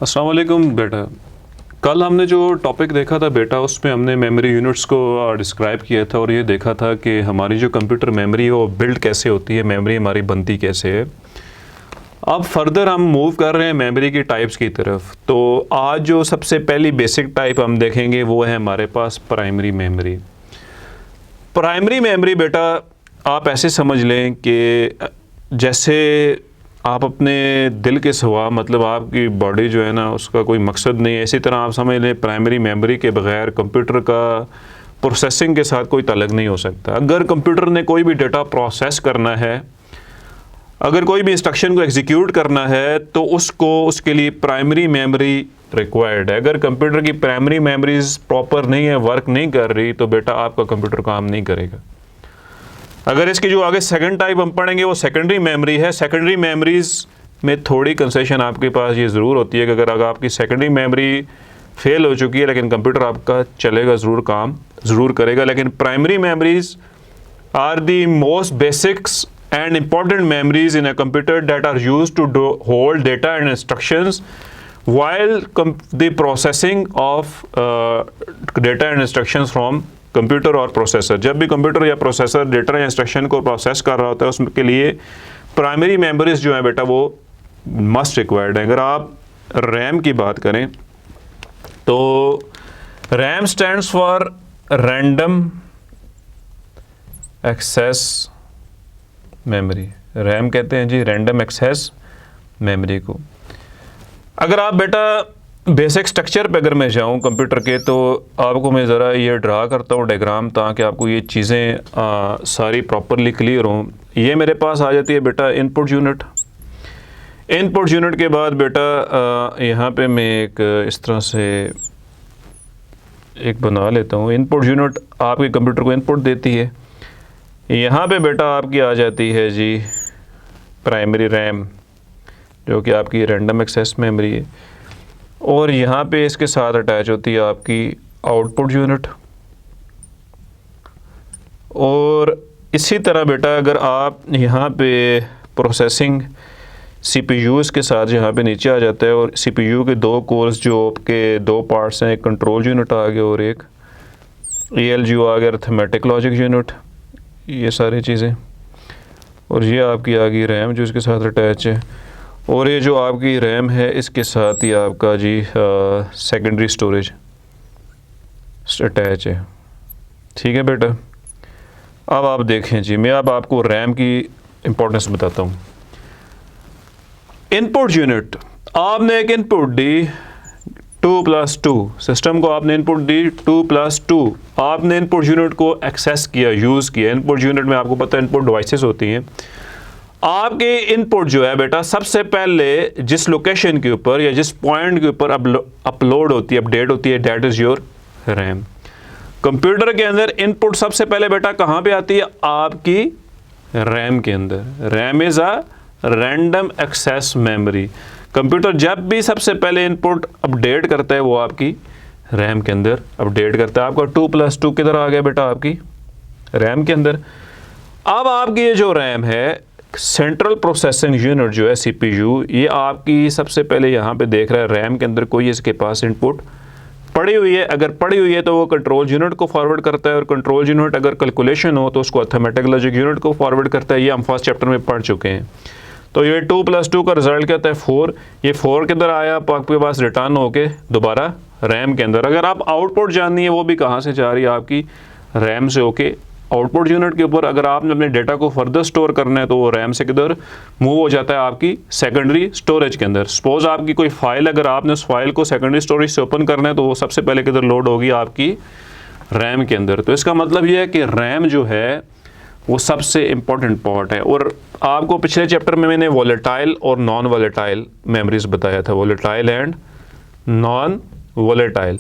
अस्सलाम वालेकुम बेटा। कल हमने जो टॉपिक देखा था बेटा, उसमें हमने मेमोरी यूनिट्स को डिस्क्राइब किया था और ये देखा था कि हमारी जो कंप्यूटर मेमोरी है वो बिल्ड कैसे होती है, मेमोरी हमारी बनती कैसे है। अब फर्दर हम मूव कर रहे हैं मेमोरी की टाइप्स की तरफ। तो आज जो सबसे पहली बेसिक टाइप हम देखेंगे वो है हमारे पास प्राइमरी मेमोरी। प्राइमरी मेमोरी बेटा आप ऐसे समझ लें कि जैसे आप अपने दिल के सिवा, मतलब आपकी बॉडी जो है ना उसका कोई मकसद नहीं है, इसी तरह आप समझ लें प्राइमरी मेमोरी के बगैर कंप्यूटर का प्रोसेसिंग के साथ कोई ताल्लुक़ नहीं हो सकता। अगर कंप्यूटर ने कोई भी डेटा प्रोसेस करना है, अगर कोई भी इंस्ट्रक्शन को एग्जीक्यूट करना है, तो उसके लिए प्राइमरी मेमोरी रिक्वायर्ड है। अगर कंप्यूटर की प्राइमरी मेमोरीज प्रॉपर नहीं है, वर्क नहीं कर रही, तो बेटा आपका कंप्यूटर काम नहीं करेगा। अगर इसकी जो आगे सेकंड टाइप हम पढ़ेंगे वो सेकेंडरी मेमोरी है। सेकेंडरी मेमोरीज में थोड़ी कंसेशन आपके पास ये ज़रूर होती है कि अगर आपकी सेकेंडरी मेमोरी फेल हो चुकी है लेकिन कंप्यूटर आपका चलेगा, ज़रूर काम ज़रूर करेगा। लेकिन primary memories are the most basics and important memories in a computer that are used to hold data and instructions while the processing of data and instructions from computer और प्रोसेसर। जब भी कंप्यूटर या processor data या instruction को process कर रहा होता है उसके लिए प्राइमरी मेमोरीज जो है बेटा वो मस्ट रिक्वायर्ड है। अगर आप रैम की बात करें तो RAM stands for random access memory. RAM कहते हैं जी रैंडम एक्सेस मेमोरी को। अगर आप बेटा बेसिक स्ट्रक्चर पे अगर मैं जाऊँ कंप्यूटर के, तो आपको मैं ज़रा ये ड्रा करता हूँ डायग्राम, ताकि आपको ये चीज़ें सारी प्रॉपरली क्लियर हों। ये मेरे पास आ जाती है बेटा इनपुट यूनिट। इनपुट यूनिट के बाद बेटा यहाँ पे मैं एक इस तरह से एक बना लेता हूँ। इनपुट यूनिट आपके कंप्यूटर को इनपुट देती है। यहाँ पे बेटा आपकी आ जाती है जी प्राइमरी रैम, जो कि आपकी रैंडम एक्सेस मेमोरी है, और यहाँ पे इसके साथ अटैच होती है आपकी आउटपुट यूनिट। और इसी तरह बेटा अगर आप यहाँ पे प्रोसेसिंग CPU इसके साथ यहाँ पे नीचे आ जाता है, और CPU के दो कोर्स जो के दो पार्ट्स हैं, एक कंट्रोल यूनिट आ गया और एक ALU आ गया, अरिथमेटिक लॉजिक यूनिट, ये सारी चीज़ें। और ये आपकी आ गई रैम जो इसके साथ अटैच है, और ये जो आपकी रैम है इसके साथ ही आपका जी सेकेंडरी स्टोरेज अटैच है। ठीक है बेटा। अब आप देखें जी, मैं अब आपको रैम की इम्पोर्टेंस बताता हूँ। इनपुट यूनिट, आपने एक इनपुट दी 2+2, सिस्टम को आपने इनपुट दी 2+2, आपने इनपुट यूनिट को एक्सेस किया, यूज़ किया। इनपुट यूनिट में आपको पता है इनपुट डिवाइसेस होती हैं। आपके इनपुट जो है बेटा सबसे पहले जिस लोकेशन के ऊपर या जिस पॉइंट के ऊपर अपलोड होती है, अपडेट होती है, that is your RAM. Computer के अंदर इनपुट सबसे पहले बेटा कहाँ पे आती है? आपकी रैम के अंदर। RAM is a random access memory. Computer जब भी सबसे पहले इनपुट अपडेट करता है वो आपकी रैम के अंदर अपडेट करता है। आपका 2+2 किधर आ गया बेटा? आपकी रैम के अंदर। अब आपकी ये जो रैम है, सेंट्रल प्रोसेसिंग यूनिट जो है CPU, ये आपकी सबसे पहले यहाँ पे देख रहा है रैम के अंदर कोई इसके पास इनपुट पड़ी हुई है। अगर पड़ी हुई है तो वो कंट्रोल यूनिट को फॉरवर्ड करता है, और कंट्रोल यूनिट अगर कैलकुलेशन हो तो उसको अरिथमेटिक लॉजिक यूनिट को फॉरवर्ड करता है। ये हम फर्स्ट चैप्टर में पढ़ चुके हैं। तो ये 2+2 का रिजल्ट क्या होता है? 4। ये 4 के अंदर आया, आपके पास रिटर्न होके दोबारा रैम के अंदर। अगर आप आउटपुट जाननी है वो भी कहाँ से जा रही है? आपकी रैम से होके आउटपुट यूनिट के ऊपर। अगर आपने अपने डेटा को फर्दर स्टोर करना है तो वो रैम से किधर मूव हो जाता है? आपकी सेकेंडरी स्टोरेज के अंदर। सपोज आपकी कोई फाइल, अगर आपने उस फाइल को सेकेंडरी स्टोरेज से ओपन करना है तो वो सबसे पहले किधर लोड होगी? आपकी रैम के अंदर। तो इसका मतलब ये है कि रैम जो है वो सबसे इम्पोर्टेंट पार्ट है। और आपको पिछले चैप्टर में मैंने वॉलेटाइल और नॉन वॉलेटाइल मेमोरीज बताया था, वॉलेटाइल एंड नॉन वॉलेटाइल।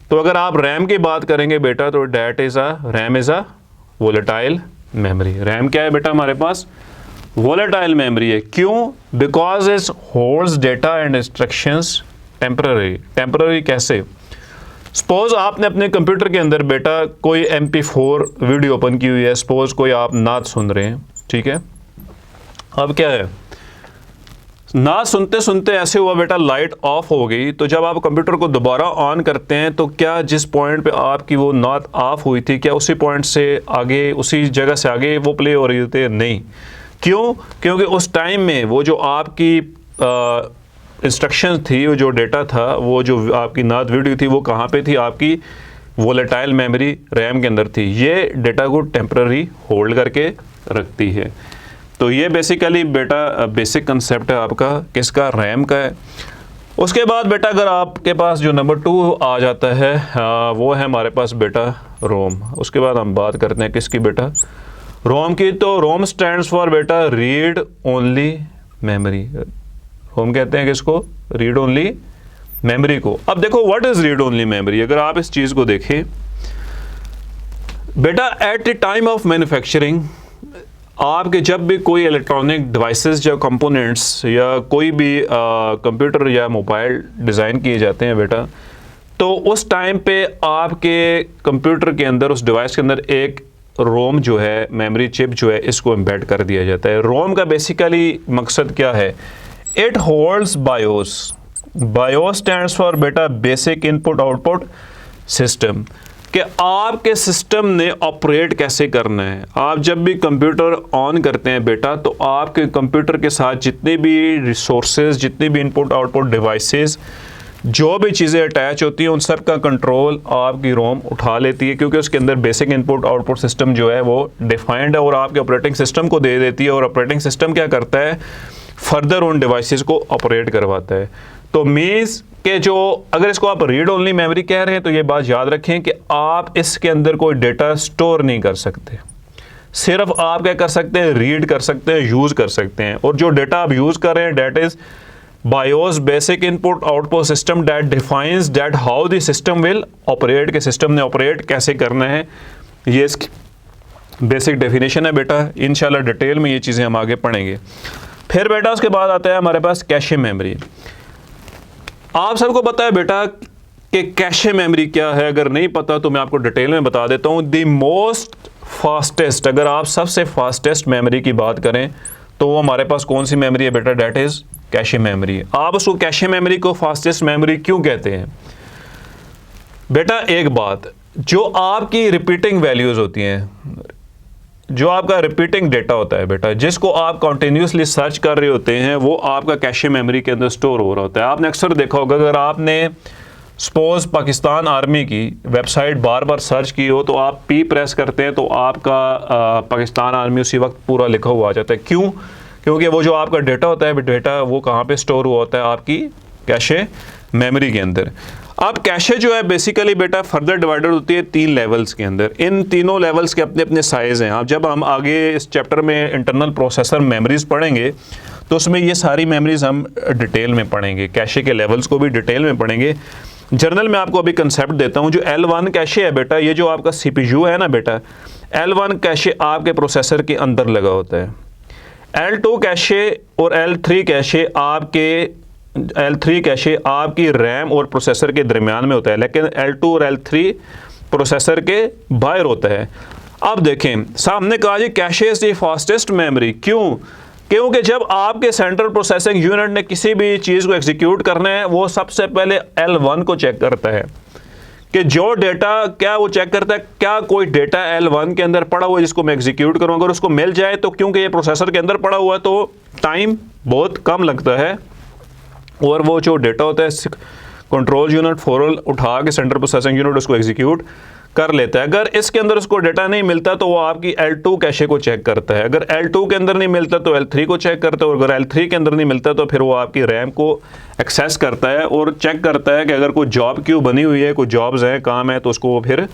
तो अगर आप रैम की बात करेंगे बेटा तो RAM is a volatile memory. RAM क्या है बेटा? हमारे पास वॉलेटाइल मेमोरी है। क्यों? Because it holds data and instructions temporary. कैसे? सपोज आपने अपने कंप्यूटर के अंदर बेटा कोई MP4 वीडियो ओपन की हुई है, सपोज कोई आप नात सुन रहे हैं, ठीक है। अब क्या है, ना सुनते सुनते ऐसे हुआ बेटा लाइट ऑफ हो गई, तो जब आप कंप्यूटर को दोबारा ऑन करते हैं तो क्या जिस पॉइंट पे आपकी वो नात ऑफ हुई थी, क्या उसी पॉइंट से आगे, उसी जगह से आगे वो प्ले हो रही होती है? नहीं। क्यों? क्योंकि उस टाइम में वो जो आपकी इंस्ट्रक्शन थी, वो जो डेटा था, वो जो आपकी नात वीडियो थी, वो कहाँ पे थी? आपकी वोलेटाइल मेमोरी रैम के अंदर थी। ये डेटा को टेम्पररी होल्ड करके रखती है। तो ये बेसिकली बेटा बेसिक कंसेप्ट है आपका किसका? रैम का है। उसके बाद बेटा अगर आपके पास जो नंबर 2 आ जाता है वो है हमारे पास बेटा रोम। उसके बाद हम बात करते हैं किसकी बेटा? रोम की। तो रोम स्टैंड्स फॉर बेटा रीड ओनली मेमोरी। रोम कहते हैं किसको? रीड ओनली मेमोरी को। अब देखो what is read only memory. अगर आप इस चीज़ को देखें बेटा, at the time of manufacturing, आपके जब भी कोई इलेक्ट्रॉनिक डिवाइसेस या कंपोनेंट्स या कोई भी कंप्यूटर या मोबाइल डिज़ाइन किए जाते हैं बेटा, तो उस टाइम पे आपके कंप्यूटर के अंदर, उस डिवाइस के अंदर एक रोम जो है, मेमोरी चिप जो है, इसको एम्बेड कर दिया जाता है। रोम का बेसिकली मकसद क्या है? It holds BIOS. BIOS stands for बेटा बेसिक इनपुट आउटपुट सिस्टम, कि आपके सिस्टम ने ऑपरेट कैसे करना है। आप जब भी कंप्यूटर ऑन करते हैं बेटा, तो आपके कंप्यूटर के साथ जितने भी रिसोर्सेज, जितने भी इनपुट आउटपुट डिवाइसेस, जो भी चीज़ें अटैच होती हैं, उन सब का कंट्रोल आपकी रोम उठा लेती है, क्योंकि उसके अंदर बेसिक इनपुट आउटपुट सिस्टम जो है वो डिफाइंड है और आपके ऑपरेटिंग सिस्टम को दे देती है। और ऑपरेटिंग सिस्टम क्या करता है? फर्दर उन डिवाइसेस को ऑपरेट करवाता है। तो मीन्स कि जो, अगर इसको आप रीड ओनली मेमोरी कह रहे हैं, तो ये बात याद रखें कि आप इसके अंदर कोई डेटा स्टोर नहीं कर सकते। सिर्फ आप क्या कर सकते हैं? रीड कर सकते हैं, यूज़ कर सकते हैं। और जो डेटा आप यूज़ कर रहे हैं, that is BIOS basic input output system that defines that how the system will operate, के सिस्टम ने ऑपरेट कैसे करना है। ये इसकी बेसिक डेफिनेशन है बेटा। इंशाल्लाह डिटेल में ये चीज़ें हम आगे पढ़ेंगे। फिर बेटा उसके बाद आता है हमारे पास कैशे मेमोरी। आप सबको पता है बेटा कि कैशे मेमोरी क्या है? अगर नहीं पता तो मैं आपको डिटेल में बता देता हूँ। द मोस्ट फास्टेस्ट, अगर आप सबसे फास्टेस्ट मेमोरी की बात करें तो वो हमारे पास कौन सी मेमोरी है बेटा? That is cache memory. आप उसको कैशे मेमोरी को फास्टेस्ट मेमोरी क्यों कहते हैं बेटा? एक बात, जो आपकी रिपीटिंग वैल्यूज़ होती हैं, जो आपका रिपीटिंग डेटा होता है बेटा, जिसको आप कंटिन्यूसली सर्च कर रहे होते हैं, वो आपका कैशे मेमोरी के अंदर स्टोर हो रहा होता है। आपने अक्सर देखा होगा, अगर आपने सपोज पाकिस्तान आर्मी की वेबसाइट बार बार सर्च की हो, तो आप पी प्रेस करते हैं तो आपका पाकिस्तान आर्मी उसी वक्त पूरा लिखा हुआ आ जाता है। क्यों? क्योंकि वो जो आपका डेटा होता है, डेटा वो कहाँ पे स्टोर हुआ होता है? आपकी कैशे मेमोरी के अंदर। अब कैशे जो है बेसिकली बेटा फर्दर डिवाइडेड होती है 3 लेवल्स के अंदर। इन तीनों लेवल्स के अपने अपने साइज़ हैं। अब जब हम आगे इस चैप्टर में इंटरनल प्रोसेसर मेमोरीज़ पढ़ेंगे, तो उसमें ये सारी मेमोरीज़ हम डिटेल में पढ़ेंगे, कैशे के लेवल्स को भी डिटेल में पढ़ेंगे। जर्नल में आपको अभी कंसेप्ट देता हूँ। जो L1 कैशे है बेटा, ये जो आपका CPU है ना बेटा, L1 कैशे आपके प्रोसेसर के अंदर लगा होता है। L2 कैशे और L3 कैशे आपकी रैम और प्रोसेसर के दरमियान में होता है, लेकिन L2 और L3 प्रोसेसर के बाहर होता है। अब देखें, सामने कहा जी cache is the fastest memory. क्यों? क्योंकि जब आपके सेंट्रल प्रोसेसिंग यूनिट ने किसी भी चीज़ को एग्जीक्यूट करना है, वो सबसे पहले L1 को चेक करता है कि जो डेटा, क्या वो चेक करता है क्या कोई डेटा L1 के अंदर पड़ा हुआ है जिसको मैं एग्जीक्यूट करूँ। अगर उसको मिल जाए तो, क्योंकि ये प्रोसेसर के अंदर पड़ा हुआ है, तो टाइम बहुत कम लगता है और वो जो डेटा होता है कंट्रोल यूनिट फ़ौरन उठा के सेंट्रल प्रोसेसिंग यूनिट उसको एग्जीक्यूट कर लेता है। अगर इसके अंदर उसको डेटा नहीं मिलता तो वो आपकी L2 कैशे को चेक करता है। अगर L2 के अंदर नहीं मिलता तो L3 को चेक करता है, और अगर L3 के अंदर नहीं मिलता तो फिर वो आपकी रैम को एक्सेस करता है और चेक करता है कि अगर कोई जॉब क्यू बनी हुई है, कोई जॉब्स हैं, काम है, तो उसको वो फिर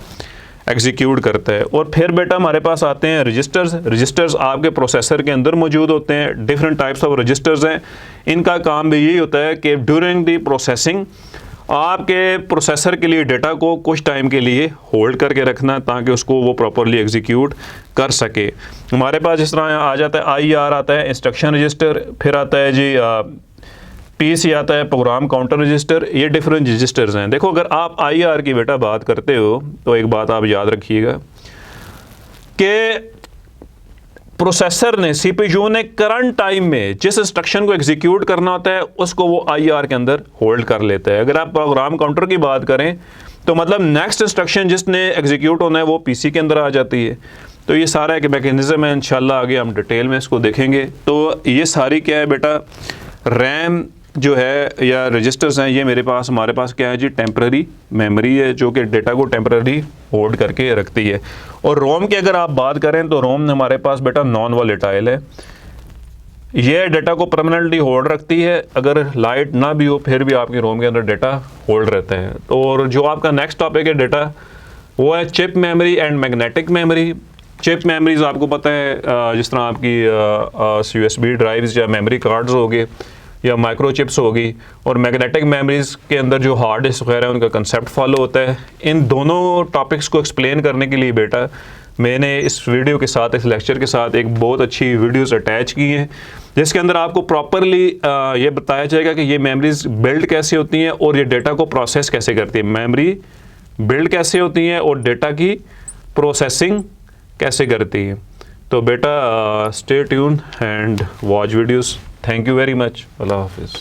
एग्जीक्यूट करता है। और फिर बेटा हमारे पास आते हैं रजिस्टर्स। रजिस्टर्स आपके प्रोसेसर के अंदर मौजूद होते हैं। डिफरेंट टाइप्स ऑफ रजिस्टर्स हैं। इनका काम भी यही होता है कि ड्यूरिंग द प्रोसेसिंग आपके प्रोसेसर के लिए डेटा को कुछ टाइम के लिए होल्ड करके रखना, ताकि उसको वो प्रॉपरली एग्जीक्यूट कर सके। हमारे पास इस तरह आ जाता है IR आता है, इंस्ट्रक्शन रजिस्टर, फिर आता है जी PC आता है, प्रोग्राम काउंटर रजिस्टर। ये डिफरेंट रजिस्टर्स हैं। देखो, अगर आप IR की बेटा बात करते हो तो एक बात आप याद रखिएगा कि प्रोसेसर ने, CPU ने करंट टाइम में जिस इंस्ट्रक्शन को एग्जीक्यूट करना होता है उसको वो IR के अंदर होल्ड कर लेता है। अगर आप प्रोग्राम काउंटर की बात करें तो मतलब नेक्स्ट इंस्ट्रक्शन जिसने एग्जीक्यूट होना है वो PC के अंदर आ जाती है। तो ये सारा एक मैकेनिज़्म है, इंशाल्लाह आगे हम डिटेल में इसको देखेंगे। तो ये सारी क्या है बेटा, रैम जो है या रजिस्टर्स हैं, ये हमारे पास क्या है जी, टेम्पररी मेमोरी है जो कि डेटा को टेम्पररी होल्ड करके रखती है। और रोम की अगर आप बात करें तो रोम हमारे पास बेटा नॉन वॉलेटाइल है, ये डेटा को परमानेंटली होल्ड रखती है। अगर लाइट ना भी हो फिर भी आपकी रोम के अंदर डेटा होल्ड रहता है। और जो आपका नेक्स्ट टॉपिक है डेटा, वो है chip memory and magnetic memory. Chip memories आपको पता है जिस तरह आपकी USB ड्राइव्स या मेमोरी कार्ड्स हो गए या माइक्रो चिप्स होगी, और मैग्नेटिक मेमोरीज़ के अंदर जो हार्ड डिस्क वगैरह उनका कंसेप्ट फॉलो होता है। इन दोनों टॉपिक्स को एक्सप्लेन करने के लिए बेटा मैंने इस वीडियो के साथ, इस लेक्चर के साथ एक बहुत अच्छी वीडियोस अटैच की हैं जिसके अंदर आपको प्रॉपरली ये बताया जाएगा कि ये मेमोरीज बिल्ड कैसे होती हैं और ये डेटा को प्रोसेस कैसे करती है। मेमोरी बिल्ड कैसे होती हैं और डेटा की प्रोसेसिंग कैसे करती है। तो बेटा stay tune and watch videos. Thank you very much. अल्लाह हाफिज़।